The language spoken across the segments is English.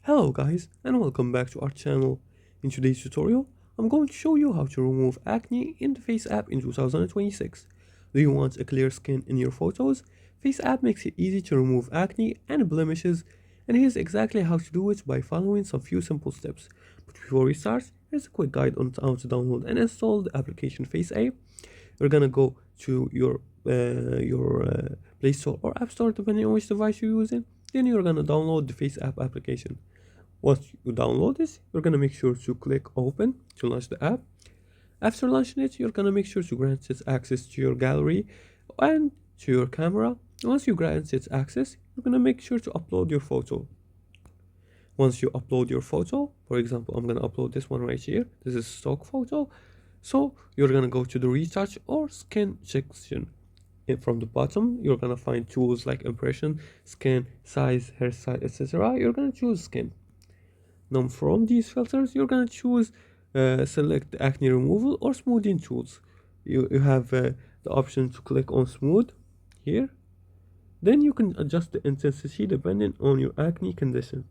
Hello guys and welcome back to our channel. In today's tutorial, I'm going to show you how to remove acne in the FaceApp in 2026. Do you want a clear skin in your photos? FaceApp makes it easy to remove acne and blemishes, and here's exactly how to do it by following some few simple steps. But before we start, here's a quick guide on how to download and install the application FaceApp. You're gonna go to your Play Store or App Store depending on which device you're using. Then you're gonna download the FaceApp application. Once you download this, you're gonna make sure to click open to launch the app. After launching it, you're gonna make sure to grant it access to your gallery and to your camera. Once you grant it access, you're gonna make sure to upload your photo. Once you upload your photo, for example, I'm gonna upload this one right here. This is stock photo. So you're gonna go to the retouch or skin section. And from the bottom, you're gonna find tools like impression, skin, size, hairstyle, etc. You're gonna choose skin. Now from these filters, you're gonna choose select acne removal or smoothing tools. You have the option to click on smooth here. Then you can adjust the intensity depending on your acne condition.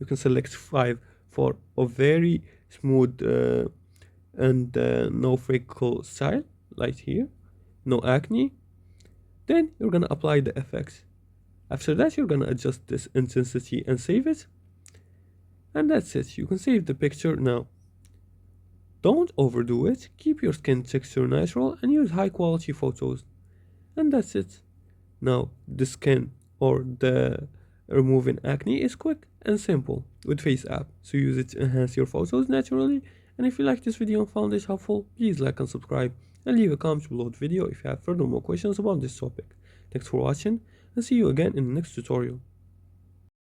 You can select 5 for a very smooth and no freckle style, like here, no acne. Then you're gonna apply the effects. After that, you're gonna adjust this intensity and save it. And that's it, you can save the picture now. Don't overdo it, keep your skin texture natural and use high quality photos. And that's it. Now the skin or the removing acne is quick and simple with FaceApp, so use it to enhance your photos naturally. And if you like this video and found it helpful, please like and subscribe and leave a comment below the video if you have further more questions about this topic. Thanks for watching and see you again in the next tutorial.